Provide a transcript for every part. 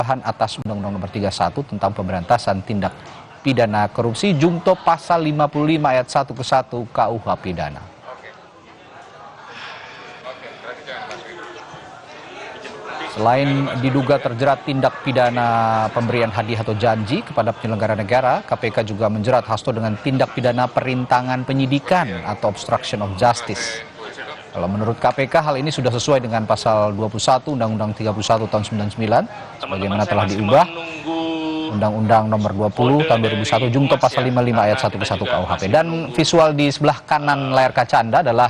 perubahan atas Undang-Undang Nomor 31 tentang Pemberantasan Tindak Pidana Korupsi Junto Pasal 55 ayat 1 ke 1 KUH Pidana. Selain diduga terjerat tindak pidana pemberian hadiah atau janji kepada penyelenggara negara, KPK juga menjerat Hasto dengan tindak pidana perintangan penyidikan atau obstruction of justice. Kalau menurut KPK, hal ini sudah sesuai dengan pasal 21 Undang-Undang 31 tahun 99, sebagaimana telah diubah Undang-Undang Nomor 20 tahun 2001 Junto Pasal 55 ayat 1 ke 1 KUHP. Dan visual di sebelah kanan layar kaca Anda adalah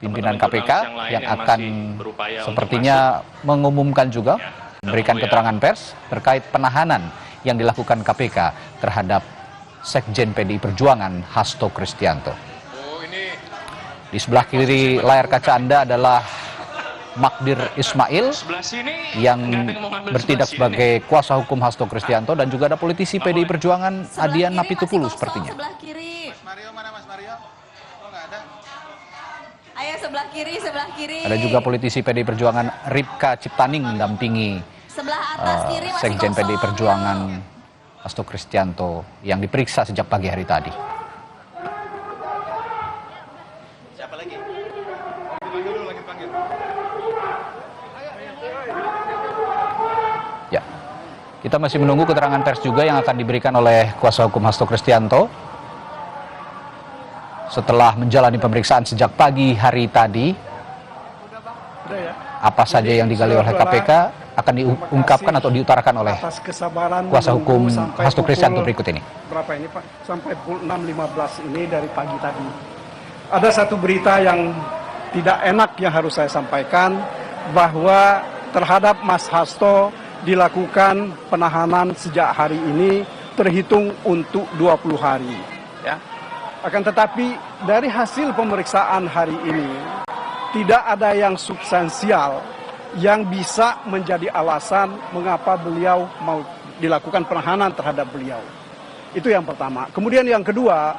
pimpinan KPK yang akan sepertinya mengumumkan juga, memberikan keterangan pers terkait penahanan yang dilakukan KPK terhadap Sekjen PDI Perjuangan Hasto Kristianto. Di sebelah kiri layar kaca Anda adalah Magdir Ismail yang bertindak sebagai kuasa hukum Hasto Kristianto, dan juga ada politisi PDI Perjuangan Adian Napitupulu sepertinya. Sebelah kiri. Mas Mario mana, Mas Mario? Kok nggak ada? Ayo sebelah kiri, sebelah kiri. Ada juga politisi PDI Perjuangan Ripka Ciptaning mendampingi sebelah atas kiri masih Sekjen kosong. PDI Perjuangan Hasto Kristianto yang diperiksa sejak pagi hari tadi. Siapa lagi? Panggil dulu, lagi panggil. Ya, kita masih menunggu keterangan pers juga yang akan diberikan oleh kuasa hukum Hasto Kristianto setelah menjalani pemeriksaan sejak pagi hari tadi. Apa saja yang digali oleh KPK akan diungkapkan atau diutarakan oleh kuasa hukum Hasto Kristianto berikut ini. Berapa ini Pak? Sampai pukul 6.15 ini dari pagi tadi. Ada satu berita yang tidak enak yang harus saya sampaikan, bahwa terhadap Mas Hasto dilakukan penahanan sejak hari ini terhitung untuk 20 hari. Ya. Akan tetapi dari hasil pemeriksaan hari ini tidak ada yang substansial yang bisa menjadi alasan mengapa beliau mau dilakukan penahanan terhadap beliau. Itu yang pertama. Kemudian yang kedua,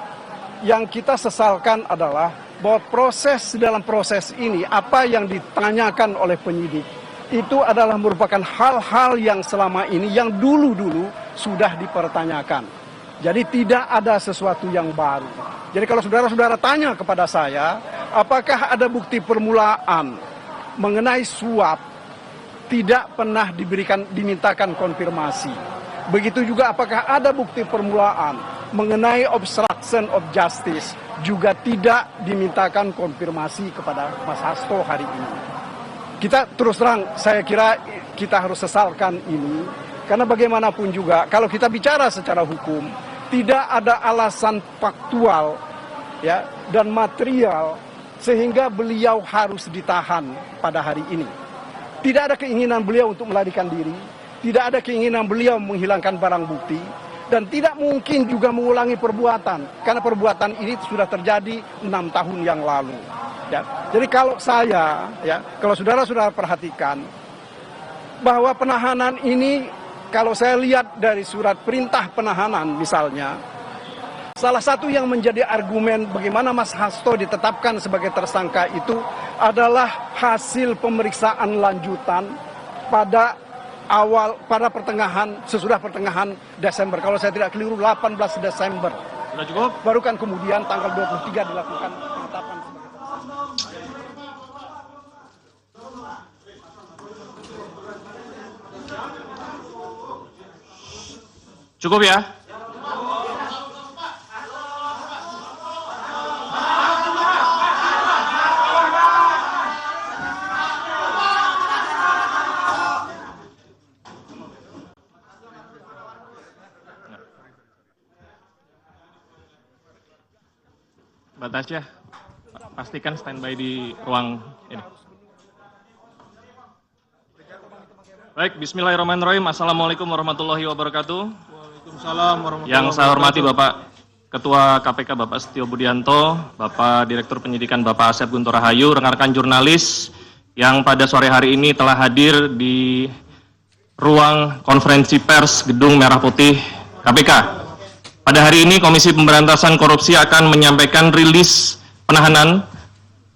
yang kita sesalkan adalah bahwa dalam proses ini, apa yang ditanyakan oleh penyidik itu adalah merupakan hal-hal yang selama ini, yang dulu-dulu sudah dipertanyakan. Jadi tidak ada sesuatu yang baru. Jadi kalau saudara-saudara tanya kepada saya, apakah ada bukti permulaan mengenai suap, tidak pernah dimintakan konfirmasi. Begitu juga apakah ada bukti permulaan mengenai obstruction of justice, juga tidak dimintakan konfirmasi kepada Mas Hasto hari ini. Kita terus terang, saya kira kita harus sesalkan ini, karena bagaimanapun juga kalau kita bicara secara hukum, tidak ada alasan faktual ya dan material sehingga beliau harus ditahan pada hari ini. Tidak ada keinginan beliau untuk melarikan diri, tidak ada keinginan beliau menghilangkan barang bukti, dan tidak mungkin juga mengulangi perbuatan, karena perbuatan ini sudah terjadi 6 tahun yang lalu. Ya. Jadi kalau saya, ya, kalau saudara-saudara perhatikan bahwa penahanan ini, kalau saya lihat dari surat perintah penahanan misalnya, salah satu yang menjadi argumen bagaimana Mas Hasto ditetapkan sebagai tersangka itu adalah hasil pemeriksaan lanjutan pada sesudah pertengahan Desember. Kalau saya tidak keliru 18 Desember. Sudah cukup? Baru kan kemudian tanggal 23 dilakukan penetapan sebagai tersangka. Cukup ya? Mbak Tasya, pastikan standby di ruang ini. Baik, bismillahirrahmanirrahim. Assalamualaikum warahmatullahi wabarakatuh. Waalaikumsalam warahmatullahi wabarakatuh. Yang saya hormati Bapak Ketua KPK Bapak Setio Budianto, Bapak Direktur Penyidikan Bapak Asep Guntur Rahayu, rekan-rekan jurnalis yang pada sore hari ini telah hadir di ruang konferensi pers Gedung Merah Putih KPK. Pada hari ini Komisi Pemberantasan Korupsi akan menyampaikan rilis penahanan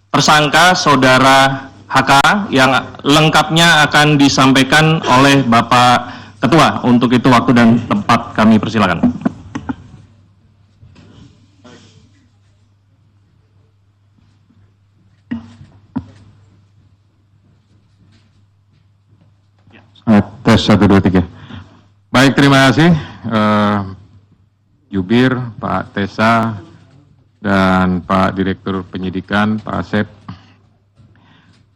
tersangka Saudara HK yang lengkapnya akan disampaikan oleh Bapak Ketua. Untuk itu waktu dan tempat kami persilakan. Tes 1, 2, 3. Baik, terima kasih Jubir, Pak Tesa, dan Pak Direktur Penyidikan, Pak Asep.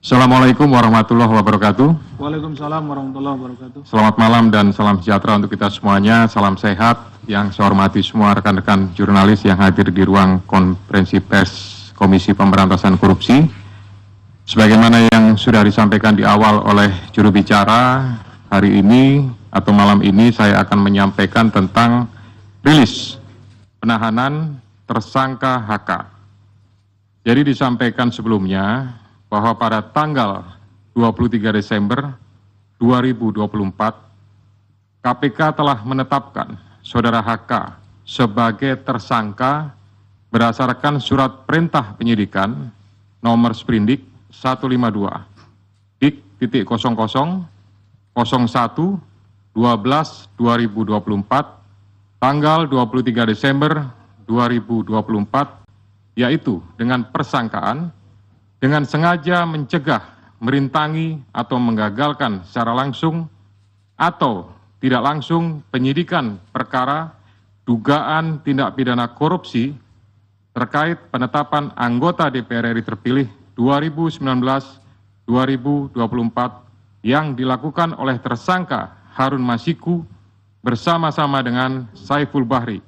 Assalamualaikum warahmatullahi wabarakatuh. Waalaikumsalam warahmatullahi wabarakatuh. Selamat malam dan salam sejahtera untuk kita semuanya. Salam sehat. Yang saya hormati semua rekan-rekan jurnalis yang hadir di ruang konferensi pers Komisi Pemberantasan Korupsi. Sebagaimana yang sudah disampaikan di awal oleh juru bicara, hari ini atau malam ini saya akan menyampaikan tentang rilis penahanan tersangka HK. Jadi disampaikan sebelumnya bahwa pada tanggal 23 Desember 2024, KPK telah menetapkan Saudara HK sebagai tersangka berdasarkan surat perintah penyidikan nomor sprindik 152 dik.0001/12/2024 tanggal 23 Desember 2024, yaitu dengan persangkaan dengan sengaja mencegah, merintangi, atau menggagalkan secara langsung atau tidak langsung penyidikan perkara dugaan tindak pidana korupsi terkait penetapan anggota DPR RI terpilih 2019-2024 yang dilakukan oleh tersangka Harun Masiku bersama-sama dengan Saiful Bahri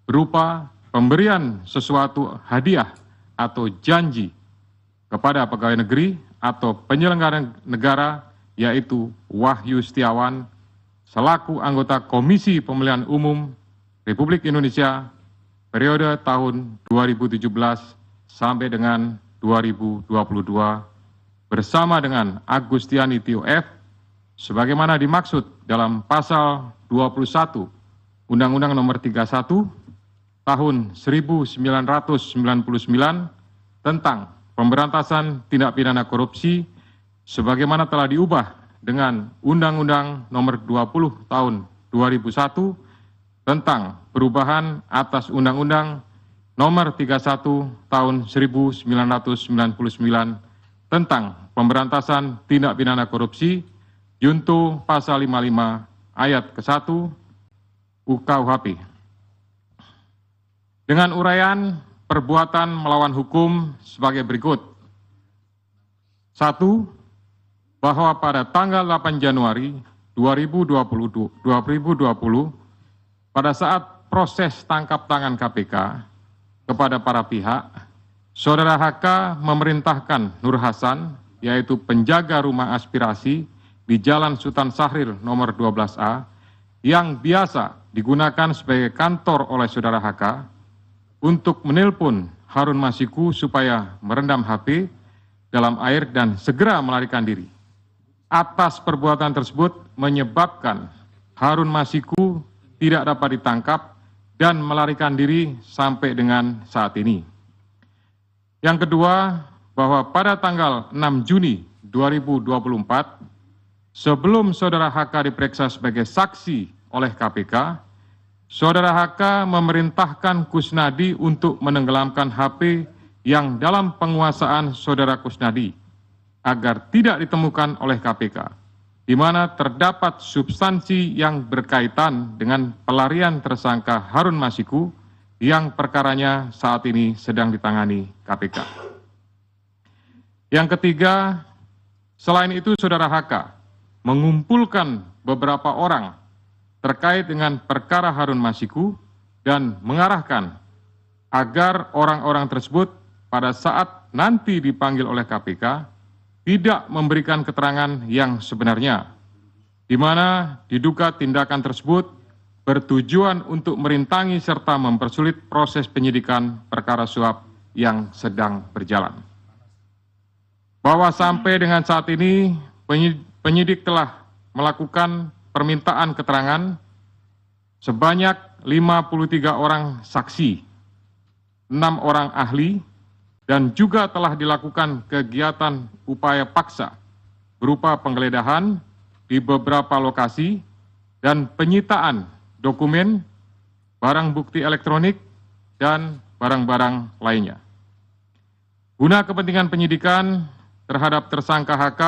berupa pemberian sesuatu hadiah atau janji kepada pegawai negeri atau penyelenggara negara, yaitu Wahyu Setiawan selaku anggota Komisi Pemilihan Umum Republik Indonesia periode tahun 2017 sampai dengan 2022 bersama dengan Agustiani Tio F sebagaimana dimaksud dalam pasal 21 Undang-Undang Nomor 31 tahun 1999 tentang pemberantasan tindak pidana korupsi sebagaimana telah diubah dengan Undang-Undang Nomor 20 tahun 2001 tentang perubahan atas Undang-Undang Nomor 31 tahun 1999 tentang pemberantasan tindak pidana korupsi junto pasal 55 ayat ke-1 UKUHP. Dengan uraian perbuatan melawan hukum sebagai berikut. 1. Bahwa pada tanggal 8 Januari 2020, pada saat proses tangkap tangan KPK kepada para pihak, Saudara HK memerintahkan Nur Hasan, yaitu penjaga rumah aspirasi di Jalan Sultan Syahrir nomor 12A, yang biasa digunakan sebagai kantor oleh Saudara HK, untuk menelpon Harun Masiku supaya merendam HP dalam air dan segera melarikan diri. Atas perbuatan tersebut menyebabkan Harun Masiku tidak dapat ditangkap dan melarikan diri sampai dengan saat ini. Yang kedua, bahwa pada tanggal 6 Juni 2024, sebelum Saudara HK diperiksa sebagai saksi oleh KPK, Saudara HK memerintahkan Kusnadi untuk menenggelamkan HP yang dalam penguasaan Saudara Kusnadi agar tidak ditemukan oleh KPK, di mana terdapat substansi yang berkaitan dengan pelarian tersangka Harun Masiku yang perkaranya saat ini sedang ditangani KPK. Yang ketiga, selain itu Saudara HK mengumpulkan beberapa orang terkait dengan perkara Harun Masiku dan mengarahkan agar orang-orang tersebut pada saat nanti dipanggil oleh KPK tidak memberikan keterangan yang sebenarnya, di mana diduga tindakan tersebut bertujuan untuk merintangi serta mempersulit proses penyidikan perkara suap yang sedang berjalan. Bahwa sampai dengan saat ini penyidik telah melakukan permintaan keterangan sebanyak 53 orang saksi, 6 orang ahli, dan juga telah dilakukan kegiatan upaya paksa berupa penggeledahan di beberapa lokasi dan penyitaan dokumen, barang bukti elektronik, dan barang-barang lainnya. Guna kepentingan penyidikan terhadap tersangka HK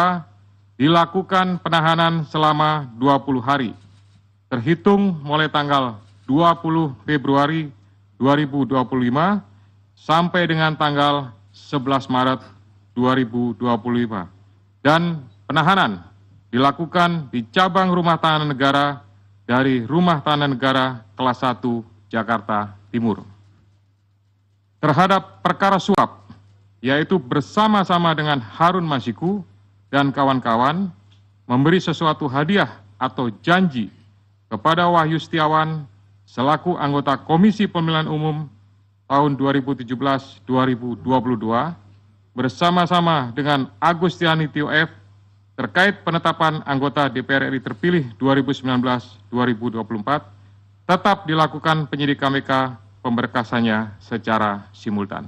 dilakukan penahanan selama 20 hari, terhitung mulai tanggal 20 Februari 2025 sampai dengan tanggal 11 Maret 2025. Dan penahanan dilakukan di cabang rumah tahanan negara dari Rumah Tahanan Negara kelas 1 Jakarta Timur. Terhadap perkara suap, yaitu bersama-sama dengan Harun Masiku dan kawan-kawan memberi sesuatu hadiah atau janji kepada Wahyu Setiawan selaku anggota Komisi Pemilihan Umum tahun 2017-2022 bersama-sama dengan Agustiani Tio F terkait penetapan anggota DPR RI terpilih 2019-2024 tetap dilakukan penyidik KPK pemberkasannya secara simultan.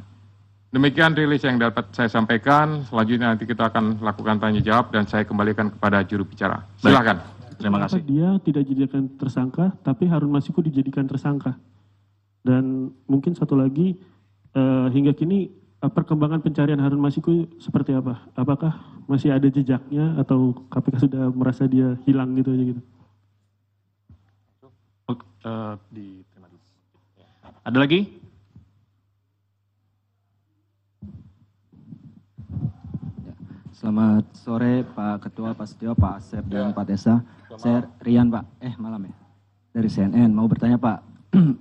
Demikian rilis yang dapat saya sampaikan. Selanjutnya nanti kita akan lakukan tanya jawab dan saya kembalikan kepada juru bicara. Silakan. Terima kasih. Dia tidak dijadikan tersangka, tapi Harun Masiku dijadikan tersangka. Dan mungkin satu lagi, hingga kini perkembangan pencarian Harun Masiku seperti apa? Apakah masih ada jejaknya atau KPK sudah merasa dia hilang gitu aja gitu? Ada lagi? Selamat sore Pak Ketua, Pak Setio, Pak Asep, dan Pak Tessa. Saya Rian Pak, malam ya, dari CNN. Mau bertanya Pak,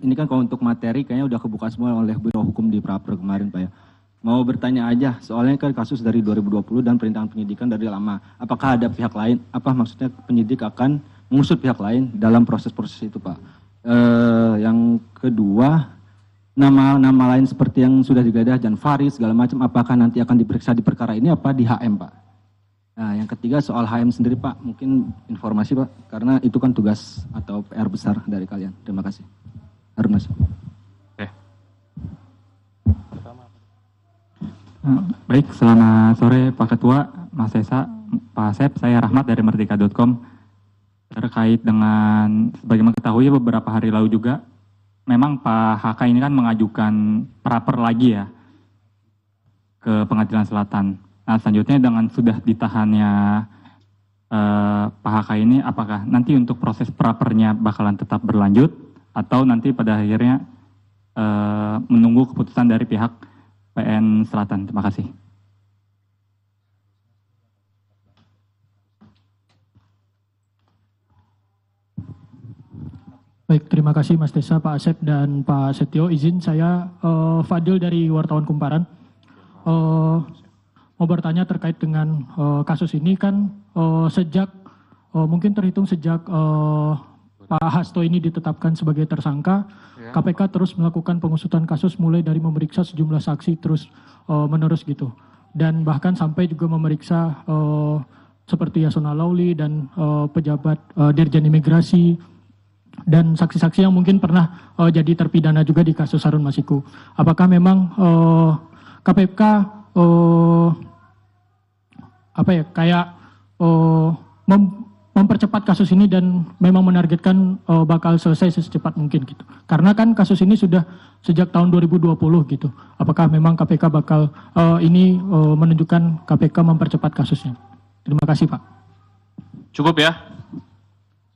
ini kan kalau untuk materi kayaknya udah kebuka semua oleh Biro Hukum di Praper kemarin Pak ya. Mau bertanya aja, soalnya kan kasus dari 2020 dan perintangan penyidikan dari lama. Apakah ada pihak lain, apa maksudnya penyidik akan mengusut pihak lain dalam proses-proses itu Pak? Yang kedua, nama-nama lain seperti yang sudah digeledah, Jan Faris segala macam, apakah nanti akan diperiksa di perkara ini apa di HM Pak? Nah, yang ketiga soal HM sendiri Pak, mungkin informasi Pak, karena itu kan tugas atau PR besar dari kalian. Terima kasih. Harun Masiku. Baik, selamat sore Pak Ketua, Mas Esa, Pak Asep, saya Rahmat dari Merdeka.com. Terkait dengan, sebagaimana ketahui beberapa hari lalu juga, memang Pak HK ini kan mengajukan praper lagi ya ke Pengadilan Selatan. Nah selanjutnya dengan sudah ditahannya Pak HK ini, apakah nanti untuk proses prapernya bakalan tetap berlanjut atau nanti pada akhirnya menunggu keputusan dari pihak PN Selatan? Terima kasih. Baik, terima kasih Mas Tessa, Pak Asep, dan Pak Setio. Izin saya Fadil dari Wartawan Kumparan. Mau bertanya terkait dengan kasus ini kan sejak mungkin terhitung sejak Pak Hasto ini ditetapkan sebagai tersangka, KPK terus melakukan pengusutan kasus mulai dari memeriksa sejumlah saksi terus menerus gitu. Dan bahkan sampai juga memeriksa seperti Yasona Lauli dan pejabat Dirjen Imigrasi, dan saksi-saksi yang mungkin pernah jadi terpidana juga di kasus Harun Masiku. Apakah memang KPK mempercepat kasus ini dan memang menargetkan bakal selesai secepat mungkin gitu? Karena kan kasus ini sudah sejak tahun 2020 gitu. Apakah memang KPK bakal ini menunjukkan KPK mempercepat kasusnya? Terima kasih Pak. Cukup ya?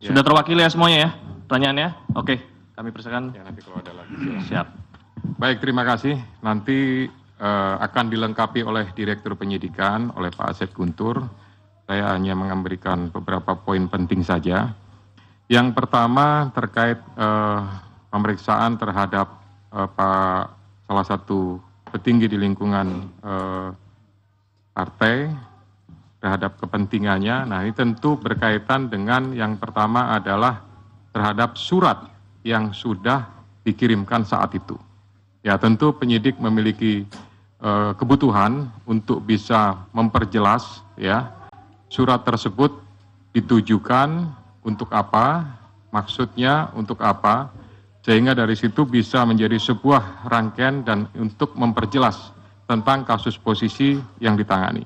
Sudah terwakili ya semuanya ya? Pertanyaannya? Oke, kami persilakan. Ya, nanti kalau ada lagi. Siap. Baik, terima kasih. Nanti akan dilengkapi oleh Direktur Penyidikan, oleh Pak Asep Guntur. Saya hanya memberikan beberapa poin penting saja. Yang pertama terkait pemeriksaan terhadap salah satu petinggi di lingkungan partai terhadap kepentingannya. Nah, ini tentu berkaitan dengan yang pertama adalah terhadap surat yang sudah dikirimkan saat itu. Ya, tentu penyidik memiliki kebutuhan untuk bisa memperjelas ya surat tersebut ditujukan untuk apa, maksudnya untuk apa, sehingga dari situ bisa menjadi sebuah rangkaian dan untuk memperjelas tentang kasus posisi yang ditangani.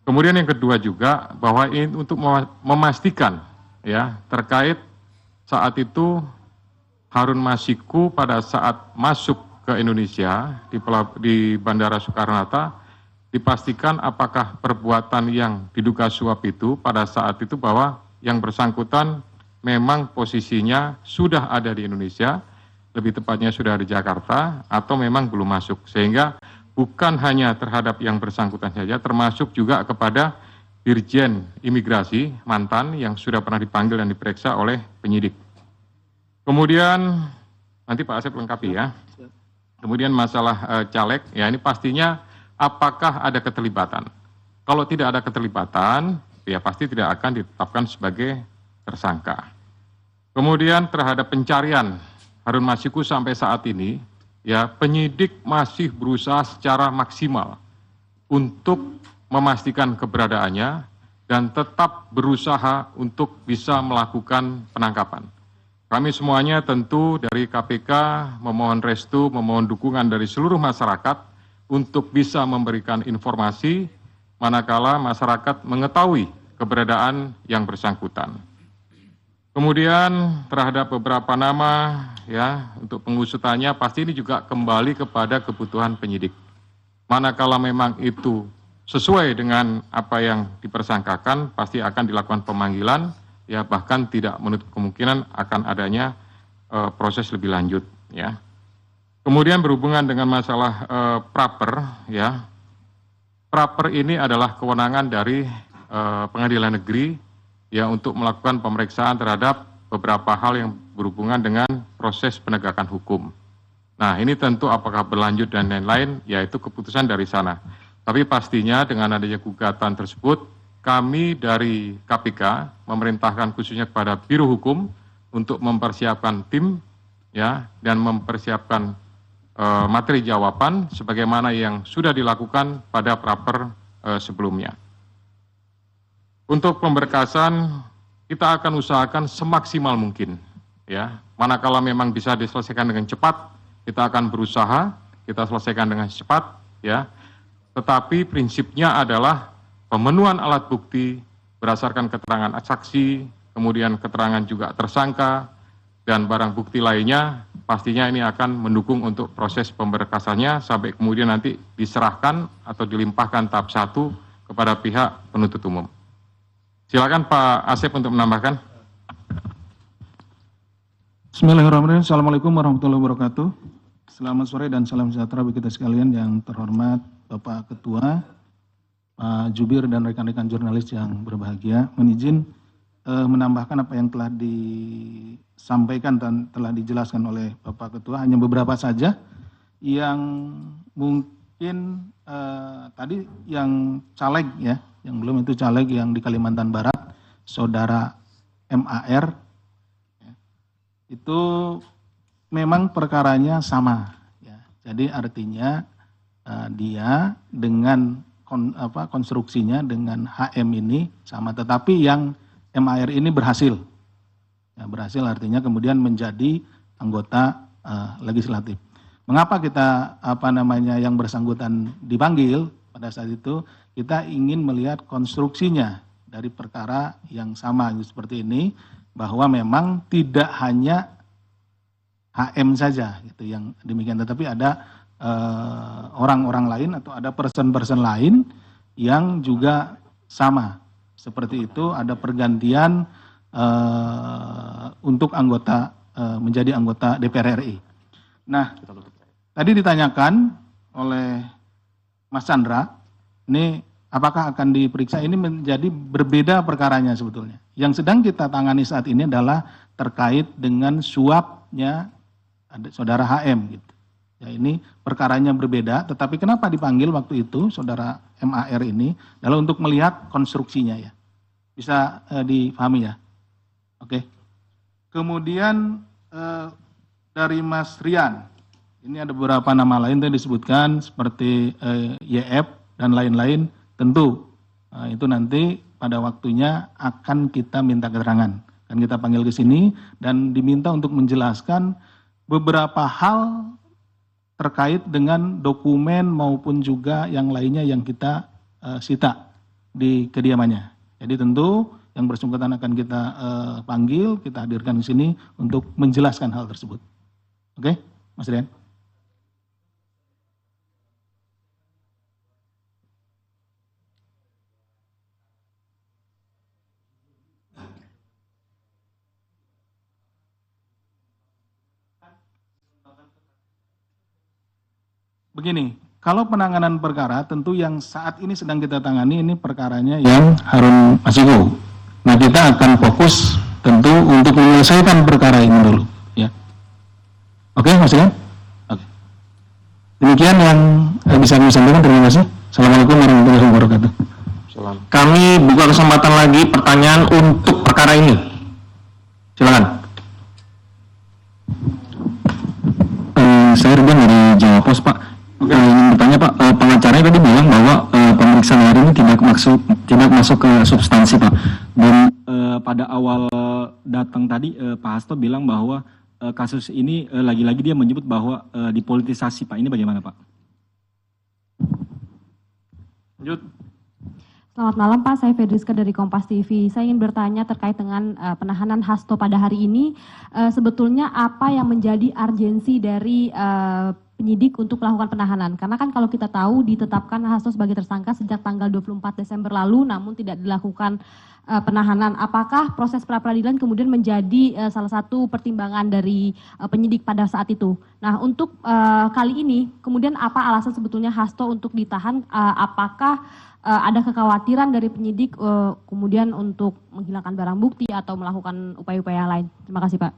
Kemudian yang kedua juga bahwa ini untuk memastikan ya terkait saat itu Harun Masiku pada saat masuk ke Indonesia di Bandara Soekarno-Hatta dipastikan apakah perbuatan yang diduga suap itu pada saat itu bahwa yang bersangkutan memang posisinya sudah ada di Indonesia, lebih tepatnya sudah di Jakarta atau memang belum masuk, sehingga bukan hanya terhadap yang bersangkutan saja, termasuk juga kepada Dirjen Imigrasi mantan yang sudah pernah dipanggil dan diperiksa oleh penyidik. Kemudian nanti Pak Asep lengkapi ya. Kemudian masalah caleg, ya ini pastinya apakah ada keterlibatan. Kalau tidak ada keterlibatan, ya pasti tidak akan ditetapkan sebagai tersangka. Kemudian terhadap pencarian Harun Masiku sampai saat ini, ya penyidik masih berusaha secara maksimal untuk memastikan keberadaannya dan tetap berusaha untuk bisa melakukan penangkapan. Kami semuanya tentu dari KPK memohon restu, memohon dukungan dari seluruh masyarakat untuk bisa memberikan informasi manakala masyarakat mengetahui keberadaan yang bersangkutan. Kemudian terhadap beberapa nama ya untuk pengusutannya pasti ini juga kembali kepada kebutuhan penyidik. Manakala memang itu sesuai dengan apa yang dipersangkakan pasti akan dilakukan pemanggilan ya bahkan tidak menutup kemungkinan akan adanya proses lebih lanjut ya. Kemudian berhubungan dengan masalah praper ya. Praper ini adalah kewenangan dari pengadilan negeri ya untuk melakukan pemeriksaan terhadap beberapa hal yang berhubungan dengan proses penegakan hukum. Nah ini tentu apakah berlanjut dan lain-lain, yaitu keputusan dari sana. Tapi pastinya dengan adanya gugatan tersebut, kami dari KPK memerintahkan khususnya kepada Biro Hukum untuk mempersiapkan tim ya dan mempersiapkan materi jawaban sebagaimana yang sudah dilakukan pada praper sebelumnya. Untuk pemberkasan kita akan usahakan semaksimal mungkin ya. Manakala memang bisa diselesaikan dengan cepat, kita akan berusaha kita selesaikan dengan cepat ya. Tetapi prinsipnya adalah pemenuhan alat bukti berdasarkan keterangan saksi, kemudian keterangan juga tersangka dan barang bukti lainnya pastinya ini akan mendukung untuk proses pemberkasannya sampai kemudian nanti diserahkan atau dilimpahkan tahap 1 kepada pihak penuntut umum. Silakan Pak Asep untuk menambahkan. Bismillahirrahmanirrahim. Assalamualaikum warahmatullahi wabarakatuh. Selamat sore dan salam sejahtera bagi kita sekalian yang terhormat Bapak Ketua, Pak Jubir dan rekan-rekan jurnalis yang berbahagia. Mohon izin menambahkan apa yang telah disampaikan dan telah dijelaskan oleh Bapak Ketua. Hanya beberapa saja yang mungkin tadi yang caleg ya. Yang belum itu caleg yang di Kalimantan Barat, Saudara MAR, itu memang perkaranya sama. Ya. Jadi artinya dia dengan konstruksinya dengan HM ini sama, tetapi yang MAR ini berhasil. Ya, berhasil artinya kemudian menjadi anggota legislatif. Mengapa kita yang bersangkutan dipanggil pada saat itu? Kita ingin melihat konstruksinya dari perkara yang sama seperti ini, bahwa memang tidak hanya HM saja gitu yang demikian, tetapi ada orang-orang lain atau ada person-person lain yang juga sama seperti itu, ada pergantian untuk anggota menjadi anggota DPR RI. Nah, tadi ditanyakan oleh Mas Chandra, ini apakah akan diperiksa, ini menjadi berbeda perkaranya sebetulnya. Yang sedang kita tangani saat ini adalah terkait dengan suapnya Saudara HM gitu. Ya ini perkaranya berbeda, tetapi kenapa dipanggil waktu itu Saudara MAR ini adalah untuk melihat konstruksinya ya. Bisa dipahami ya. Oke. Kemudian dari Mas Rian, ini ada beberapa nama lain yang disebutkan seperti YF dan lain-lain, tentu itu nanti pada waktunya akan kita minta keterangan. Kan kita panggil ke sini dan diminta untuk menjelaskan beberapa hal terkait dengan dokumen maupun juga yang lainnya yang kita sita di kediamannya. Jadi tentu yang bersangkutan akan kita panggil, kita hadirkan di sini untuk menjelaskan hal tersebut. Oke, Mas Rian? Begini, kalau penanganan perkara tentu yang saat ini sedang kita tangani ini perkaranya yang Harun Masiku. Nah, kita akan fokus tentu untuk menyelesaikan perkara ini dulu, ya. Oke, Mas Rian? Oke. Demikian yang bisa kami sampaikan. Terima kasih. Assalamualaikum warahmatullahi wabarakatuh. Kami buka kesempatan lagi pertanyaan untuk perkara ini. Silakan. Saya Ruben dari Jawa Pos, Pak. Ingin bertanya, Pak, pengacaranya tadi bilang bahwa pemeriksaan hari ini tidak masuk ke substansi, Pak. Dan pada awal datang tadi Pak Hasto bilang bahwa kasus ini lagi-lagi dia menyebut bahwa dipolitisasi, Pak. Ini bagaimana, Pak? Lanjut. Selamat malam Pak, saya Fedriska dari Kompas TV. Saya ingin bertanya terkait dengan penahanan Hasto pada hari ini. Sebetulnya apa yang menjadi urgensi dari penyidik untuk melakukan penahanan? Karena kan kalau kita tahu ditetapkan Hasto sebagai tersangka sejak tanggal 24 Desember lalu, namun tidak dilakukan penahanan. Apakah proses pra-peradilan kemudian menjadi salah satu pertimbangan dari penyidik pada saat itu? Nah, untuk kali ini, kemudian apa alasan sebetulnya Hasto untuk ditahan? Apakah ada kekhawatiran dari penyidik kemudian untuk menghilangkan barang bukti atau melakukan upaya-upaya lain? Terima kasih, Pak.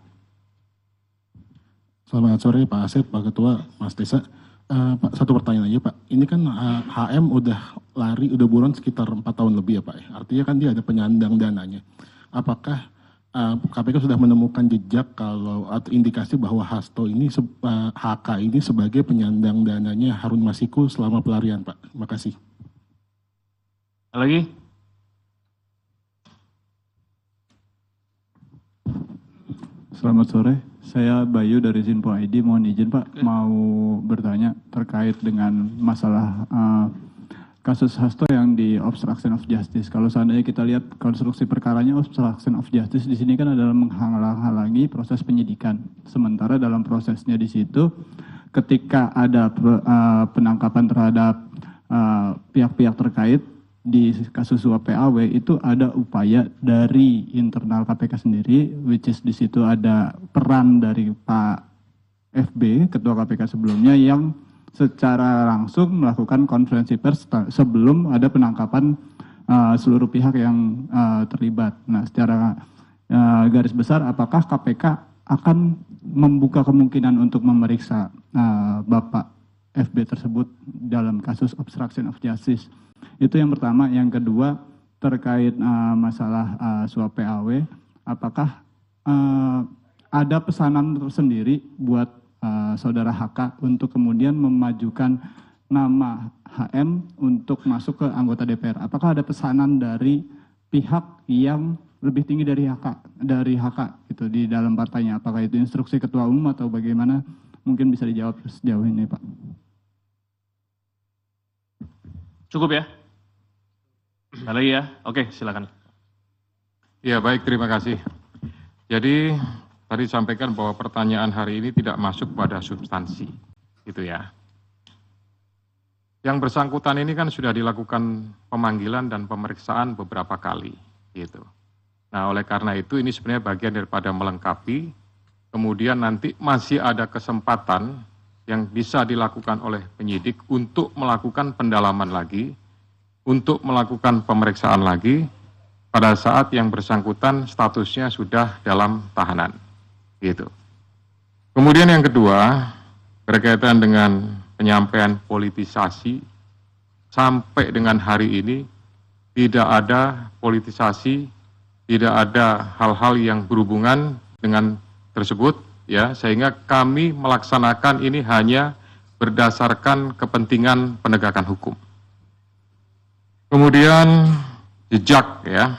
Selamat sore Pak Asep, Pak Ketua, Mas Desa. Pak, satu pertanyaan aja Pak. Ini kan HM udah lari, udah buron sekitar 4 tahun lebih ya Pak. Artinya kan dia ada penyandang dananya. Apakah KPK sudah menemukan jejak atau indikasi bahwa Hasto ini, HK ini sebagai penyandang dananya Harun Masiku selama pelarian Pak? Terima kasih. Lagi? Selamat sore, saya Bayu dari Zinpo ID. Mohon izin Pak, mau bertanya terkait dengan masalah kasus Hasto yang di obstruction of justice. Kalau seandainya kita lihat konstruksi perkaranya obstruction of justice di sini kan adalah menghalang-halangi proses penyidikan. Sementara dalam prosesnya di situ, ketika ada penangkapan terhadap pihak-pihak terkait, di kasus suap PAW itu ada upaya dari internal KPK sendiri, which is di situ ada peran dari Pak FB, Ketua KPK sebelumnya, yang secara langsung melakukan konferensi pers sebelum ada penangkapan seluruh pihak yang terlibat. Nah, secara garis besar, apakah KPK akan membuka kemungkinan untuk memeriksa Bapak FB tersebut dalam kasus obstruction of justice? Itu yang pertama. Yang kedua, terkait masalah suap PAW, apakah ada pesanan tersendiri buat saudara HK untuk kemudian memajukan nama HM untuk masuk ke anggota DPR? Apakah ada pesanan dari pihak yang lebih tinggi dari HK gitu di dalam partainya? Apakah itu instruksi ketua umum atau bagaimana? Mungkin bisa dijawab sejauh ini, Pak. Cukup ya? Ada lagi ya? Oke, silakan. Ya, baik, terima kasih. Jadi tadi sampaikan bahwa pertanyaan hari ini tidak masuk pada substansi, gitu ya. Yang bersangkutan ini kan sudah dilakukan pemanggilan dan pemeriksaan beberapa kali, gitu. Nah, oleh karena itu ini sebenarnya bagian daripada melengkapi, kemudian nanti masih ada kesempatan yang bisa dilakukan oleh penyidik untuk melakukan pendalaman lagi, untuk melakukan pemeriksaan lagi pada saat yang bersangkutan statusnya sudah dalam tahanan. Gitu. Kemudian yang kedua, berkaitan dengan penyampaian politisasi, sampai dengan hari ini tidak ada politisasi, tidak ada hal-hal yang berhubungan dengan tersebut, ya, sehingga kami melaksanakan ini hanya berdasarkan kepentingan penegakan hukum. Kemudian jejak, ya,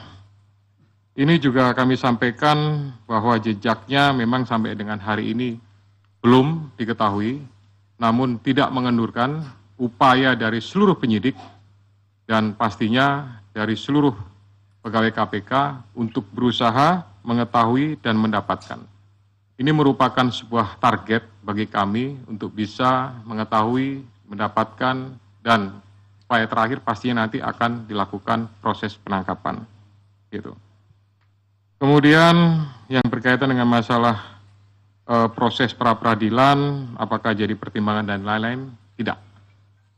ini juga kami sampaikan bahwa jejaknya memang sampai dengan hari ini belum diketahui, namun tidak mengendurkan upaya dari seluruh penyidik dan pastinya dari seluruh pegawai KPK untuk berusaha mengetahui dan mendapatkan. Ini merupakan sebuah target bagi kami untuk bisa mengetahui, mendapatkan, dan upaya terakhir pastinya nanti akan dilakukan proses penangkapan. Gitu. Kemudian yang berkaitan dengan masalah proses pra-peradilan, apakah jadi pertimbangan dan lain-lain, tidak.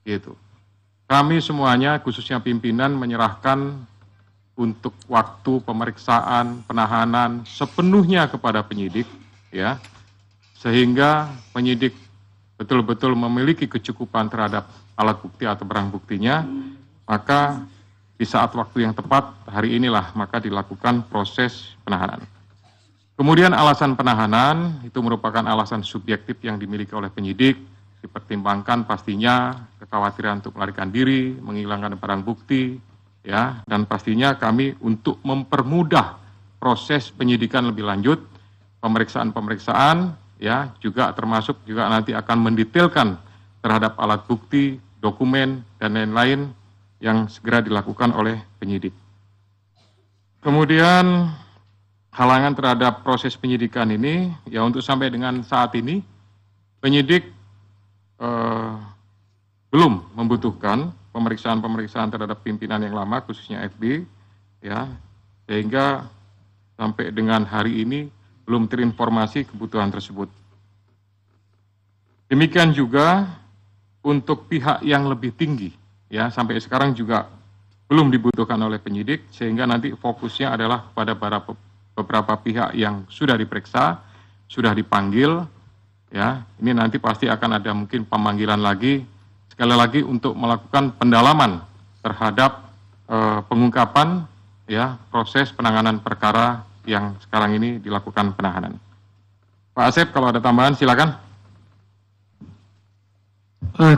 Gitu. Kami semuanya, khususnya pimpinan, menyerahkan untuk waktu pemeriksaan, penahanan sepenuhnya kepada penyidik, ya, sehingga penyidik betul-betul memiliki kecukupan terhadap alat bukti atau barang buktinya, maka di saat waktu yang tepat, hari inilah maka dilakukan proses penahanan. Kemudian alasan penahanan itu merupakan alasan subjektif yang dimiliki oleh penyidik, dipertimbangkan pastinya kekhawatiran untuk melarikan diri, menghilangkan barang bukti, ya, dan pastinya kami untuk mempermudah proses penyidikan lebih lanjut, pemeriksaan-pemeriksaan, ya, juga termasuk juga nanti akan mendetailkan terhadap alat bukti, dokumen, dan lain-lain yang segera dilakukan oleh penyidik. Kemudian halangan terhadap proses penyidikan ini, ya untuk sampai dengan saat ini, penyidik belum membutuhkan pemeriksaan-pemeriksaan terhadap pimpinan yang lama, khususnya FB, ya, sehingga sampai dengan hari ini belum terinformasi kebutuhan tersebut. Demikian juga untuk pihak yang lebih tinggi, ya, sampai sekarang juga belum dibutuhkan oleh penyidik, sehingga nanti fokusnya adalah pada beberapa pihak yang sudah diperiksa, sudah dipanggil, ya, ini nanti pasti akan ada mungkin pemanggilan lagi, sekali lagi untuk melakukan pendalaman terhadap pengungkapan, ya, proses penanganan perkara yang sekarang ini dilakukan penahanan. Pak Asep, kalau ada tambahan silakan.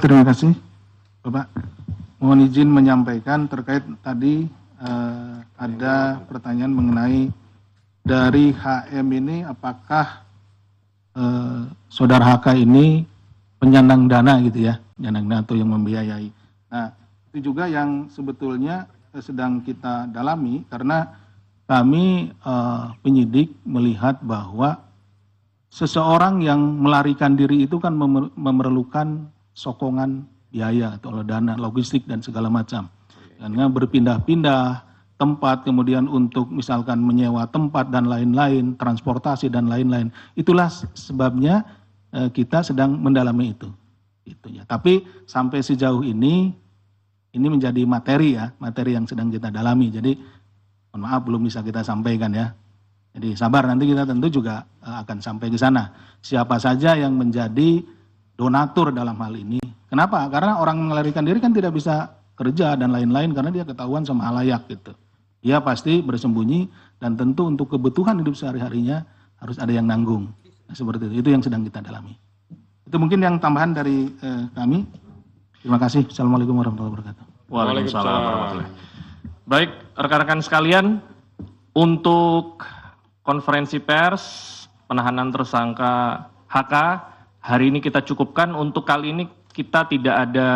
Terima kasih, Bapak. Mohon izin menyampaikan terkait tadi ada pertanyaan mengenai dari HM ini apakah saudara HK ini penyandang dana gitu ya, penyandang dana atau yang membiayai. Nah, itu juga yang sebetulnya sedang kita dalami karena kami penyidik melihat bahwa seseorang yang melarikan diri itu kan memerlukan sokongan biaya atau dana logistik dan segala macam. Karena berpindah-pindah tempat, kemudian untuk misalkan menyewa tempat dan lain-lain, transportasi dan lain-lain. Itulah sebabnya kita sedang mendalami itu. Gitu ya. Tapi sampai sejauh ini menjadi materi ya, materi yang sedang kita dalami. Jadi mohon maaf belum bisa kita sampaikan ya. Jadi sabar, nanti kita tentu juga akan sampai ke sana. Siapa saja yang menjadi donatur dalam hal ini. Kenapa? Karena orang melarikan diri kan tidak bisa kerja dan lain-lain karena dia ketahuan sama halayak gitu. Dia pasti bersembunyi dan tentu untuk kebutuhan hidup sehari-harinya harus ada yang nanggung. Nah, seperti itu yang sedang kita dalami. Itu mungkin yang tambahan dari kami. Terima kasih. Assalamualaikum warahmatullahi wabarakatuh. Waalaikumsalam warahmatullahi wabarakatuh. Baik, rekan-rekan sekalian, untuk konferensi pers penahanan tersangka HK hari ini kita cukupkan. Untuk kali ini kita tidak ada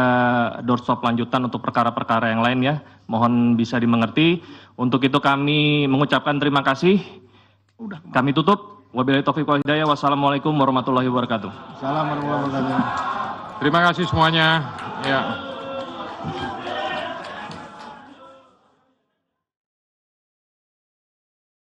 doorstop lanjutan untuk perkara-perkara yang lain ya. Mohon bisa dimengerti. Untuk itu kami mengucapkan terima kasih. Kami tutup. Wabillahi taufiq wal hidayah. Wassalamualaikum warahmatullahi wabarakatuh. Assalamualaikum warahmatullahi wabarakatuh. Terima kasih semuanya. Ya.